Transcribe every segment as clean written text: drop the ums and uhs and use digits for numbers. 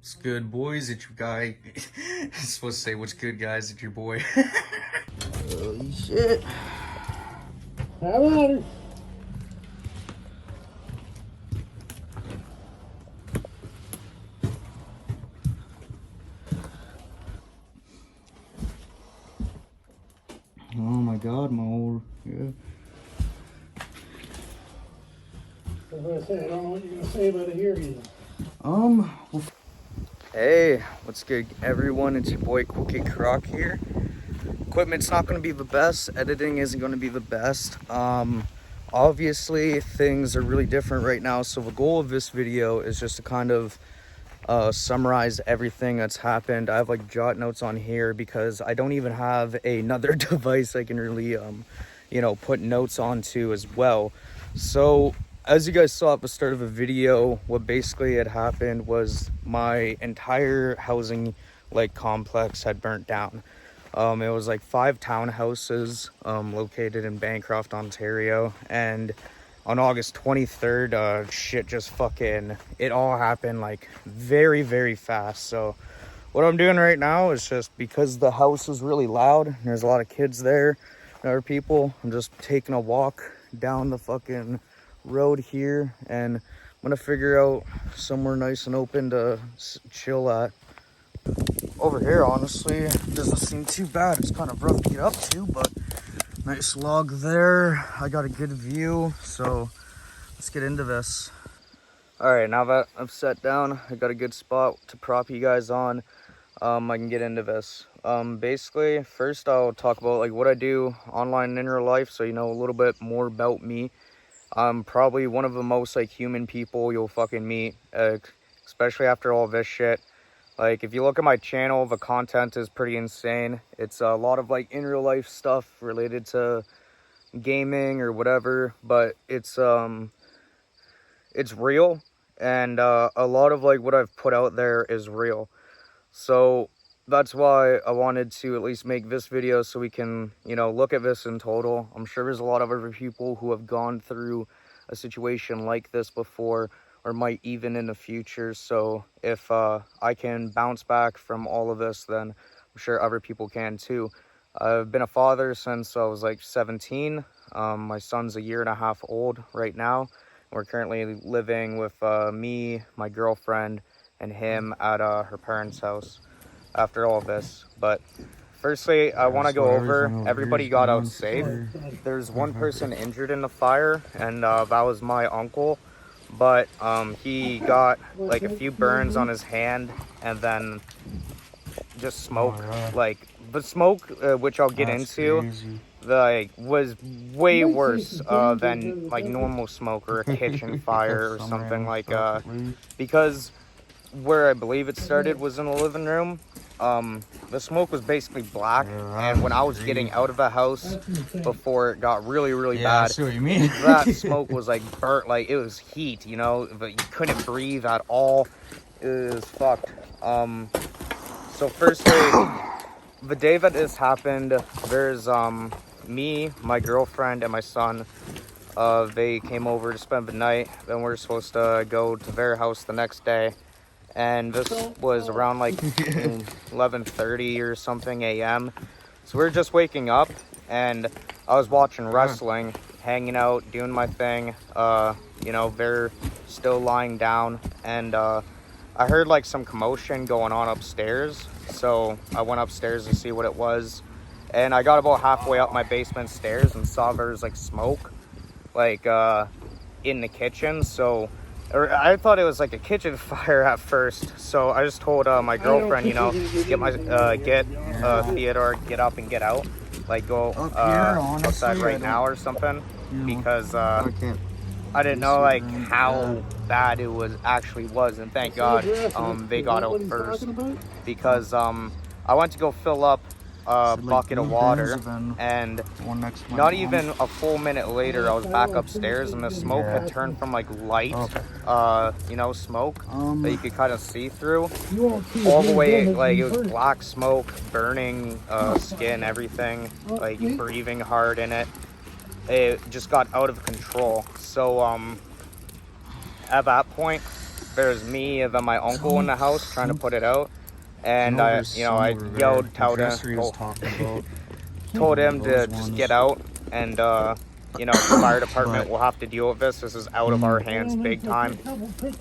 What's good, boys? It's your guy. I'm supposed to say, what's good, guys? It's your boy. Holy shit. How about it? Oh my god, my old. Yeah. I was gonna say, I don't know what you're gonna say about it here either. Well, hey, what's good, everyone? It's your boy Cool Kid Croc here. Equipment's not going to be the best. Editing isn't going to be the best. Obviously, things are really different right now. So the goal of this video is just to kind of summarize everything that's happened. I have like jot notes on here because I don't even have another device I can really, put notes onto as well. So as you guys saw at the start of the video, what basically had happened was my entire housing complex had burnt down. It was like 5 townhouses located in Bancroft, Ontario, and on August 23rd, shit just fucking, it all happened like very, very fast. So what I'm doing right now is just because the house is really loud, and there's a lot of kids there and other people, I'm just taking a walk down the fucking road here, and I'm gonna figure out somewhere nice and open to chill at. Over here, honestly, doesn't seem too bad. It's kind of rough to get up to, but nice log there. I got a good view, so let's get into this. All right, now that I've sat down, I got a good spot to prop you guys on. I can get into this. Basically, first I'll talk about like what I do online and in real life, so you know a little bit more about me. I'm probably one of the most like human people you'll fucking meet, especially after all this shit. Like, if you look at my channel, the content is pretty insane. It's a lot of like in real life stuff related to gaming or whatever, but it's real, and a lot of like what I've put out there is real. So that's why I wanted to at least make this video so we can, look at this in total. I'm sure there's a lot of other people who have gone through a situation like this before, or might even in the future. So if I can bounce back from all of this, then I'm sure other people can too. I've been a father since I was like 17. My son's 1.5 years old right now. We're currently living with me, my girlfriend, and him at her parents' house after all of this. But firstly, I want to go over, everybody got out safe. There's one person injured in the fire, and that was my uncle. But he got like a few burns on his hand, and then just smoke. Like the smoke, which I'll get into, was way worse than like normal smoke or a kitchen fire or something like because where I believe it started was in the living room. The smoke was basically black, and when I was getting out of the house before it got really, really bad, I see what you mean. that smoke was like burnt, like it was heat, but you couldn't breathe at all. It was fucked. So firstly, the day that this happened, there's me, my girlfriend, and my son. They came over to spend the night. Then we were supposed to go to their house the next day. And this was around like 11:30 or something a.m. So we were just waking up, and I was watching wrestling, hanging out, doing my thing. They're still lying down, and I heard like some commotion going on upstairs. So I went upstairs to see what it was, and I got about halfway up my basement stairs and saw there was like smoke, like in the kitchen. So. I thought it was like a kitchen fire at first, so I just told my girlfriend, get Theodore, get up and get out, like go outside right now or something, because I didn't know like how bad it was and thank God they got out first, because I went to go fill up a bucket of water, and not even a full minute later I was back upstairs, and the smoke had turned from like light smoke that you could kind of see through all the way, like it was black smoke, burning skin, everything, like breathing hard in it. It just got out of control. So at that point there's me and then my uncle in the house trying to put it out. And know I there's yelled, the dresser he was talking about. told him to Those just ones. get out. And, you know, the fire department But- will have to deal with this. This is out of our hands big time.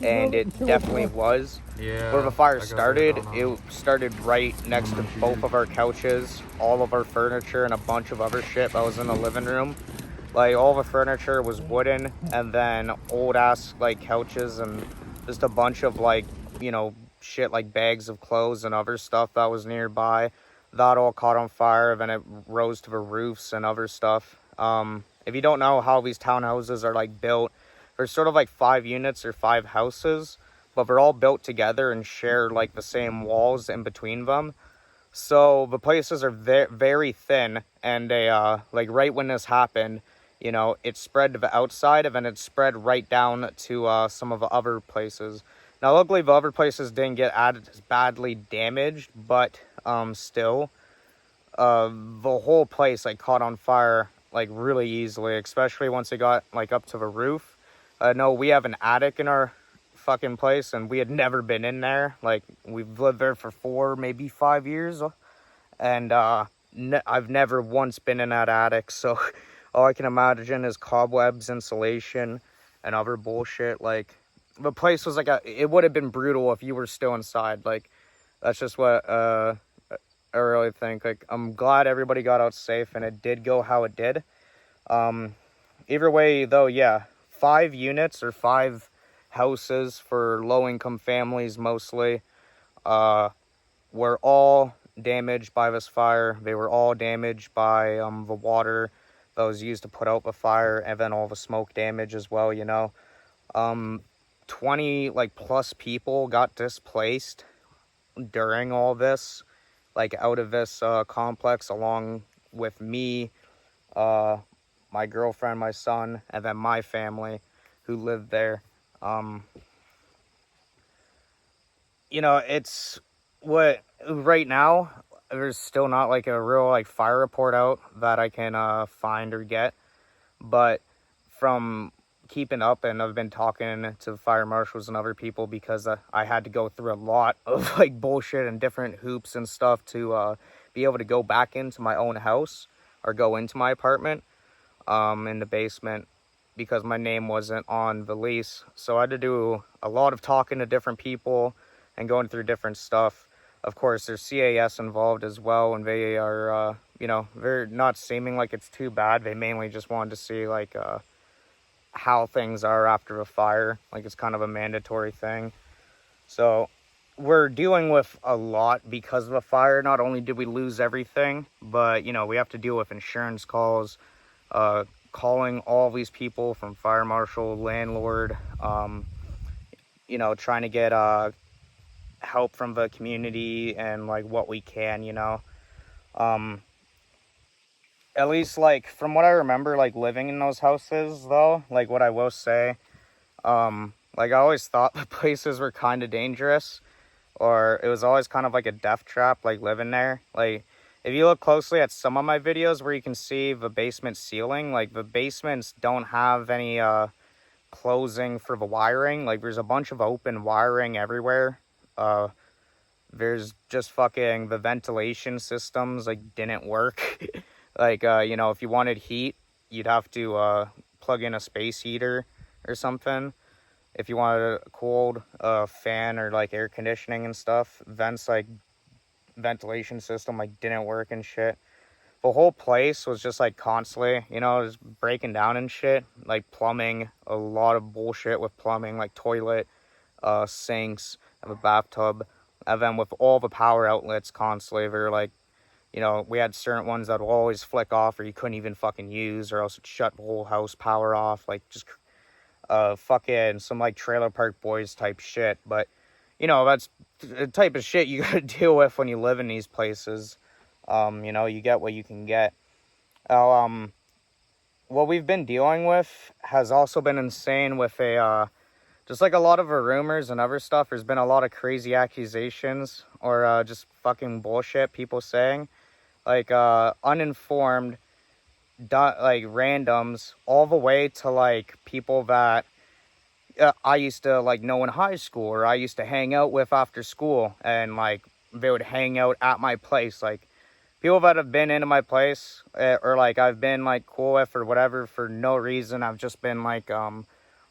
And it definitely was. Yeah. Where the fire I got started, on it started right next to both of our couches, all of our furniture, and a bunch of other shit that was in the living room. Like, all the furniture was wooden, and then old-ass, like, couches, and just a bunch of, like, you know, shit like bags of clothes and other stuff that was nearby. That all caught on fire, then it rose to the roofs and other stuff. If you don't know how these townhouses are, like, built, there's sort of, like, 5 units or 5 houses, but they're all built together and share, like, the same walls in between them. So the places are very thin, and they, like, right when this happened, you know, it spread to the outside, and then it spread right down to some of the other places. Now, luckily, the other places didn't get as badly damaged, but still, the whole place, like, caught on fire, like, really easily, especially once it got, like, up to the roof. No, we have an attic in our fucking place, and we had never been in there. Like, we've lived there for 4, maybe 5 years, and I've never once been in that attic, so all I can imagine is cobwebs, insulation, and other bullshit. Like, the place was like it would have been brutal if you were still inside. Like, that's just what I really think. Like, I'm glad everybody got out safe, and it did go how it did. Either way, though, yeah, 5 units or 5 houses for low-income families mostly were all damaged by this fire. They were all damaged by the water that was used to put out the fire, and then all the smoke damage as well, you know. 20 like plus people got displaced during all this, like out of this complex, along with me, my girlfriend, my son, and then my family who lived there. You know, it's what right now there's still not like a real like fire report out that I can find or get, but from keeping up, and I've been talking to fire marshals and other people because I had to go through a lot of like bullshit and different hoops and stuff to be able to go back into my own house or go into my apartment in the basement, because my name wasn't on the lease. So I had to do a lot of talking to different people and going through different stuff. Of course, there's CAS involved as well, and they are, you know, they're not seeming like it's too bad. They mainly just wanted to see, like, how things are after a fire. Like, it's kind of a mandatory thing. So we're dealing with a lot because of a fire. Not only did we lose everything, but, you know, we have to deal with insurance calls, calling all these people from fire marshal, landlord, you know, trying to get help from the community and like what we can, you know. At least like from what I remember, like living in those houses though, like what I will say, like I always thought the places were kind of dangerous, or it was always kind of like a death trap, like living there. Like if you look closely at some of my videos where you can see the basement ceiling, like the basements don't have any closing for the wiring. Like there's a bunch of open wiring everywhere. There's just fucking the ventilation systems like didn't work. Like you know, if you wanted heat, you'd have to plug in a space heater or something. If you wanted a cold fan or like air conditioning and stuff, vents like ventilation system like didn't work and shit. The whole place was just like constantly, you know, just breaking down and shit. Like plumbing, a lot of bullshit with plumbing, like toilet, sinks, and a bathtub. And then with all the power outlets constantly, they were like, you know, we had certain ones that will always flick off or you couldn't even fucking use, or else it'd shut the whole house power off. Like just fucking some like Trailer Park Boys type shit. But, you know, that's the type of shit you gotta deal with when you live in these places. You know, you get what you can get. What we've been dealing with has also been insane with just like a lot of the rumors and other stuff. There's been a lot of crazy accusations or just fucking bullshit people saying. Like, uninformed, like, randoms, all the way to, like, people that I used to like know in high school, or I used to hang out with after school, and like they would hang out at my place. Like people that have been into my place, or like I've been like cool with or whatever for no reason. I've just been like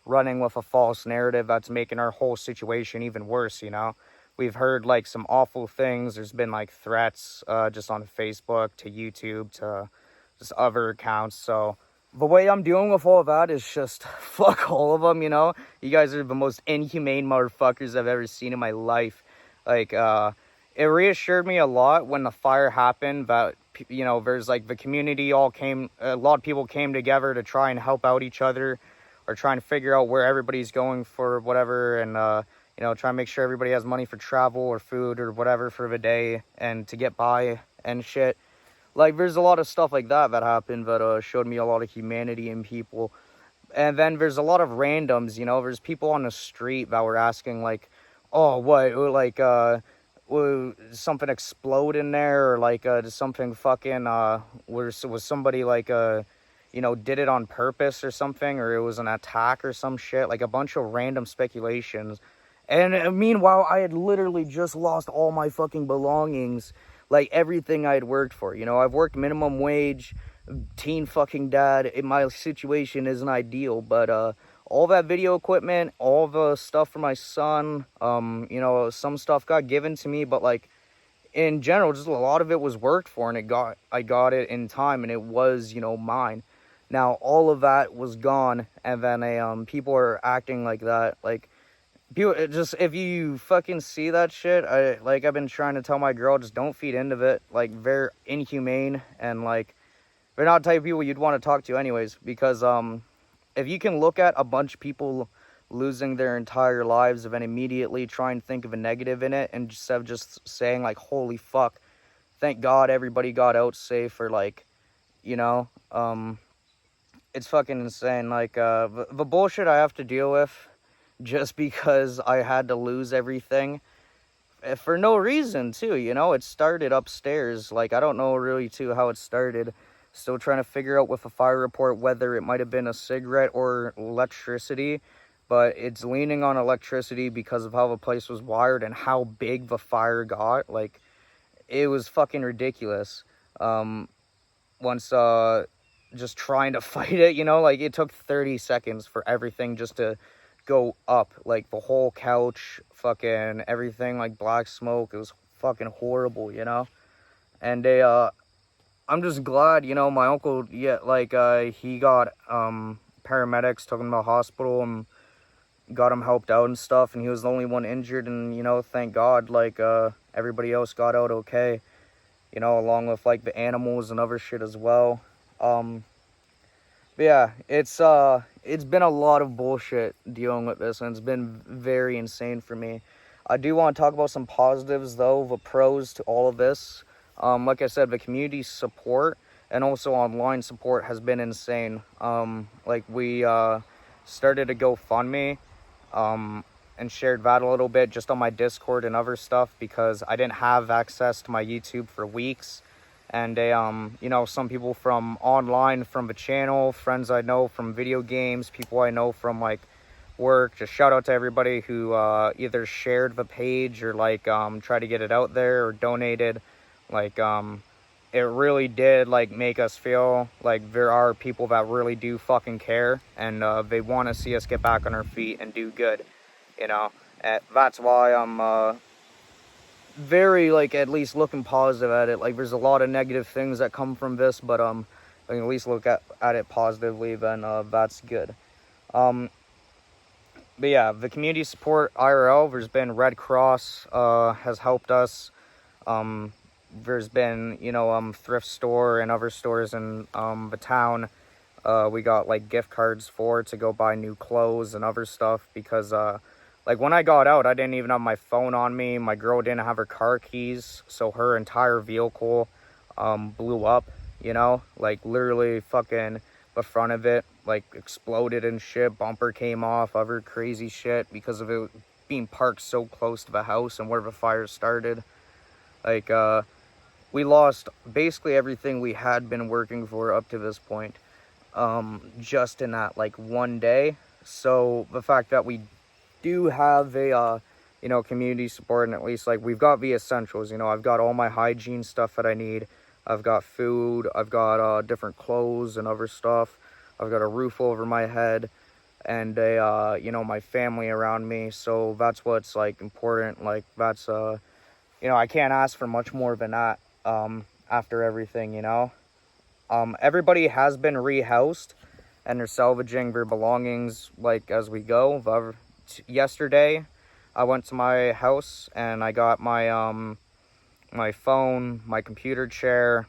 running with a false narrative that's making our whole situation even worse, you know. We've heard like some awful things. There's been like threats just on Facebook to YouTube to just other accounts. So the way I'm dealing with all of that is just fuck all of them, you know. You guys are the most inhumane motherfuckers I've ever seen in my life. Like it reassured me a lot when the fire happened that, you know, there's like the community all came, a lot of people came together to try and help out each other, or trying to figure out where everybody's going for whatever, and you know, try and make sure everybody has money for travel or food or whatever for the day and to get by and shit. Like there's a lot of stuff like that that happened that showed me a lot of humanity in people. And then there's a lot of randoms, you know. There's people on the street that were asking like, oh, what, like will something explode in there, or like did something fucking was somebody like you know, did it on purpose or something, or it was an attack or some shit. Like a bunch of random speculations. And meanwhile, I had literally just lost all my fucking belongings, like everything I had worked for. You know, I've worked minimum wage, teen fucking dad. My situation isn't ideal, but all that video equipment, all the stuff for my son, you know, some stuff got given to me, but like in general, just a lot of it was worked for, and I got it in time, and it was, you know, mine. Now all of that was gone, and then people are acting like that, like people, just, if you fucking see that shit, I've been trying to tell my girl, just don't feed into it. Like, they're inhumane, and like they're not the type of people you'd want to talk to anyways, because if you can look at a bunch of people losing their entire lives and then immediately try and think of a negative in it, and instead of just saying like, holy fuck, thank God everybody got out safe, or like, you know, it's fucking insane. Like the bullshit I have to deal with just because I had to lose everything for no reason too, you know. It started upstairs. Like, I don't know really too how it started. Still trying to figure out with a fire report whether it might have been a cigarette or electricity, but it's leaning on electricity because of how the place was wired and how big the fire got. Like, it was fucking ridiculous. Once just trying to fight it, you know, like it took 30 seconds for everything just to go up, like the whole couch, fucking everything, like black smoke. It was fucking horrible, you know. And I'm just glad, you know, my uncle, yeah, like he got paramedics, took him to the hospital and got him helped out and stuff, and he was the only one injured, and you know, thank God, like everybody else got out okay, you know, along with like the animals and other shit as well. But yeah, it's been a lot of bullshit dealing with this, and it's been very insane for me. I do want to talk about some positives though, the pros to all of this. Like I said, the community support and also online support has been insane. Like we started a GoFundMe and shared that a little bit just on my Discord and other stuff, because I didn't have access to my YouTube for weeks. And you know, some people from online, from the channel, friends I know from video games, people I know from like work, just shout out to everybody who either shared the page or like tried to get it out there or donated. Like it really did like make us feel like there are people that really do fucking care, and they want to see us get back on our feet and do good, you know. And that's why I'm very, like, at least looking positive at it. Like, there's a lot of negative things that come from this, but I can at least look at it positively, then that's good. But yeah, the community support IRL, there's been Red Cross has helped us. There's been, you know, thrift store and other stores in the town. We got like gift cards for to go buy new clothes and other stuff, because like when I got out, I didn't even have my phone on me. My girl didn't have her car keys, so her entire vehicle blew up, you know, like literally fucking the front of it like exploded and shit. Bumper came off, other crazy shit, because of it being parked so close to the house and where the fire started. Like we lost basically everything we had been working for up to this point, just in that like one day. So the fact that we do have a, you know, community support, and at least like we've got the essentials, you know, I've got all my hygiene stuff that I need. I've got food, I've got different clothes and other stuff. I've got a roof over my head and a, you know, my family around me. So that's what's like important. Like that's, you know, I can't ask for much more than that, after everything, you know. Everybody has been rehoused and they're salvaging their belongings like as we go. Yesterday I went to my house and I got my my phone, my computer chair,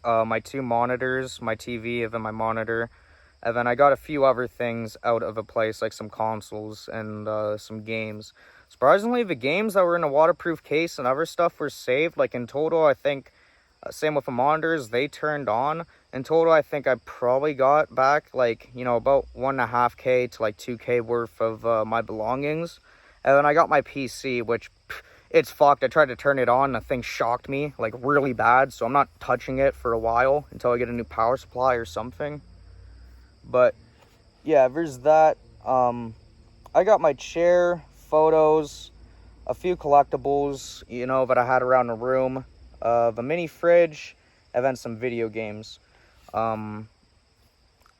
my 2 monitors, my TV, and then my monitor, and then I got a few other things out of a place, like some consoles and some games. Surprisingly, the games that were in a waterproof case and other stuff were saved. Like in total, I think, same with the monitors, they turned on. In total, I think I probably got back like, you know, about 1.5K to like 2K worth of my belongings. And then I got my PC, which it's fucked. I tried to turn it on, the thing shocked me like really bad, so I'm not touching it for a while until I get a new power supply or something. But yeah, there's that. I got my chair, photos, a few collectibles, you know, that I had around the room, the mini fridge, and then some video games.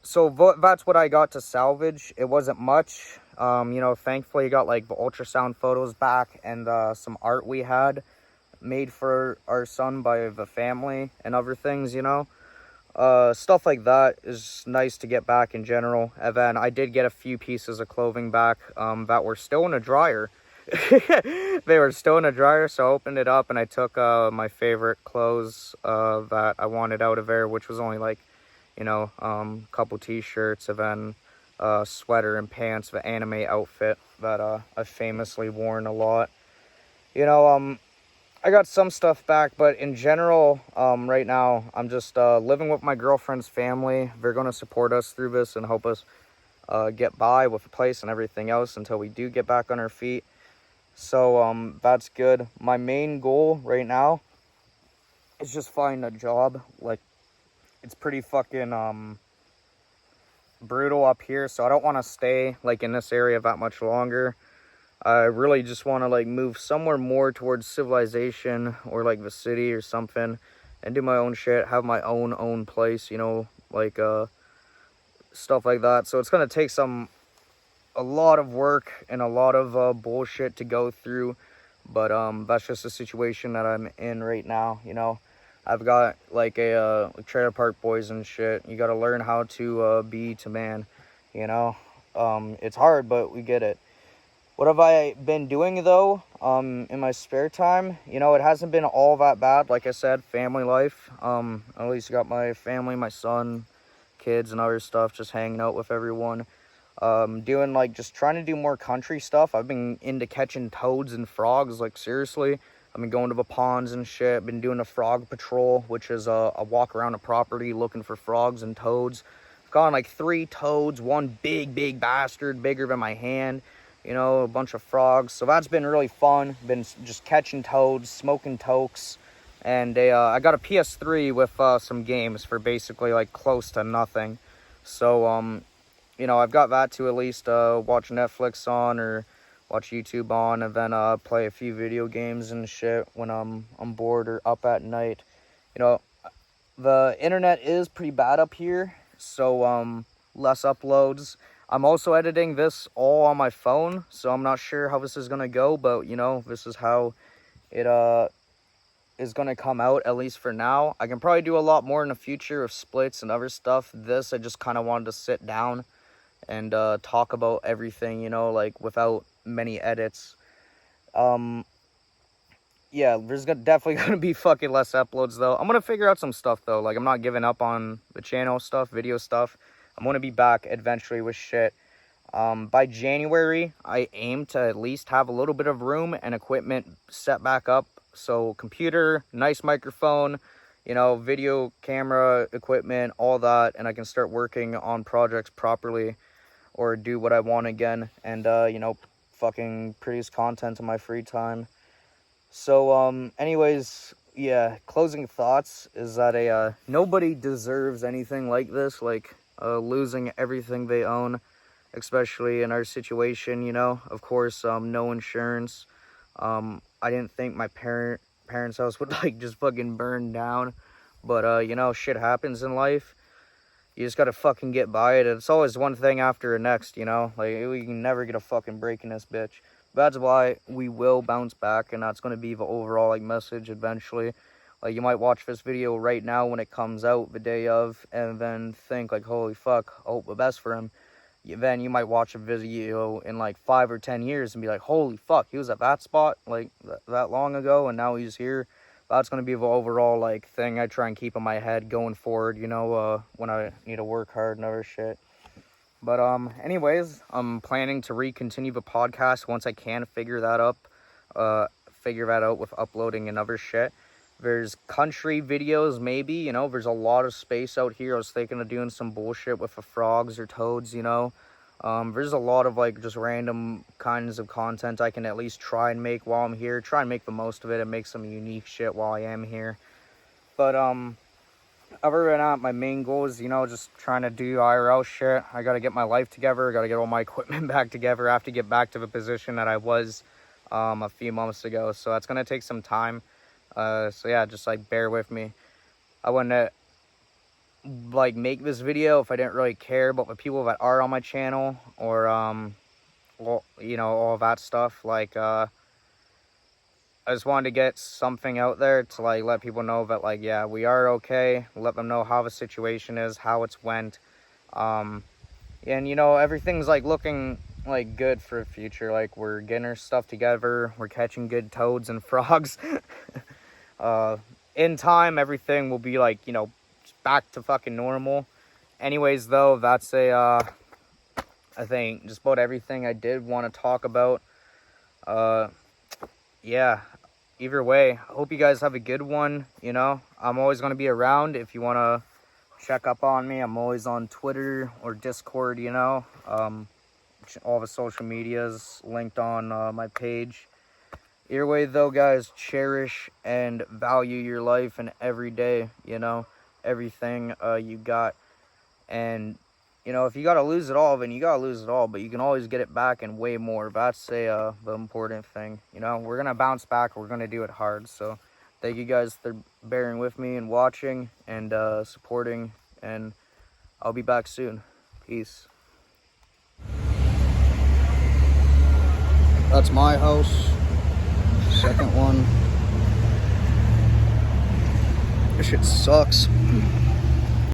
So that's what I got to salvage. It wasn't much. You know, thankfully I got like the ultrasound photos back and some art we had made for our son by the family and other things, you know. Stuff like that is nice to get back in general. And then I did get a few pieces of clothing back that were still in a dryer. They were still in a dryer, so I opened it up and I took my favorite clothes that I wanted out of there, which was only like, you know, a couple t-shirts, and then sweater and pants, the anime outfit that I've famously worn a lot. You know, I got some stuff back, but in general, right now, I'm just living with my girlfriend's family. They're going to support us through this and help us get by with the place and everything else until we do get back on our feet. So that's good. My main goal right now is just find a job. Like, it's pretty fucking brutal up here, so I don't want to stay like in this area that much longer. I really just want to like move somewhere more towards civilization or like the city or something and do my own shit, have my own place, you know, like stuff like that. So it's going to take a lot of work and a lot of bullshit to go through, but that's just the situation that I'm in right now, you know. I've got like a trailer park boys and shit. You got to learn how to be to man, you know. It's hard, but we get it. What have I been doing though in my spare time? You know, it hasn't been all that bad. Like I said, family life. At least got my family, my son, kids, and other stuff, just hanging out with everyone. Doing like just trying to do more country stuff. I've been into catching toads and frogs, like seriously. I've been going to the ponds and shit. Been doing a frog patrol, which is a walk around a property looking for frogs and toads. I've gotten like 3 toads, one big bastard, bigger than my hand. You know, a bunch of frogs. So that's been really fun. Been just catching toads, smoking tokes. And I got a PS3 with some games for basically like close to nothing. So, you know, I've got that to at least watch Netflix on or watch YouTube on, and then play a few video games and shit when I'm bored or up at night. You know, the internet is pretty bad up here, so less uploads. I'm also editing this all on my phone, so I'm not sure how this is going to go, but, you know, this is how it is going to come out, at least for now. I can probably do a lot more in the future of splits and other stuff. This, I just kind of wanted to sit down and talk about everything, you know, like, without many edits. Yeah, there's definitely going to be fucking less uploads, though. I'm going to figure out some stuff, though. Like, I'm not giving up on the channel stuff, video stuff. I'm going to be back eventually with shit. By January, I aim to at least have a little bit of room and equipment set back up. So computer, nice microphone, you know, video camera equipment, all that. And I can start working on projects properly or do what I want again. And, you know, fucking produce content in my free time. So, anyways, yeah, closing thoughts is that nobody deserves anything like this. Like, losing everything they own, especially in our situation, you know. Of course, no insurance. I didn't think my parents' house would like just fucking burn down, but you know, shit happens in life. You just gotta fucking get by it. It's always one thing after the next, you know. Like, we can never get a fucking break in this bitch. That's why we will bounce back, and that's gonna be the overall like message eventually. Like, you might watch this video right now when it comes out the day of, and then think like, holy fuck, I hope the best for him. Then you might watch a video in like 5 or 10 years and be like, holy fuck, he was at that spot like that long ago, and now he's here. That's going to be the overall like thing I try and keep in my head going forward, you know, when I need to work hard and other shit. But anyways, I'm planning to continue the podcast once I can figure that out with uploading and other shit. There's country videos, maybe, you know, there's a lot of space out here. I was thinking of doing some bullshit with the frogs or toads, you know. There's a lot of like just random kinds of content I can at least try and make while I'm here. Try and make the most of it and make some unique shit while I am here. But other than that, my main goal is, you know, just trying to do IRL shit. I gotta get my life together. I gotta get all my equipment back together. I have to get back to the position that I was a few months ago. So that's gonna take some time. So yeah, just like bear with me. I wouldn't like make this video if I didn't really care about the people that are on my channel, or well, you know, all that stuff. Like I just wanted to get something out there to like let people know that like, yeah, we are okay. Let them know how the situation is, how it's went, and you know, everything's like looking like good for the future. Like, we're getting our stuff together, we're catching good toads and frogs. In time, everything will be like, you know, back to fucking normal. Anyways, though, that's I think just about everything I did want to talk about. Yeah, either way, I hope you guys have a good one. You know, I'm always going to be around if you want to check up on me. I'm always on Twitter or Discord, you know. All the social medias linked on my page. Either way, though, guys, cherish and value your life and every day, you know, everything you got. And, you know, if you got to lose it all, then you got to lose it all. But you can always get it back and way more. That's the important thing. You know, we're going to bounce back. We're going to do it hard. So thank you guys for bearing with me and watching and supporting. And I'll be back soon. Peace. That's my house. Second one. This shit sucks.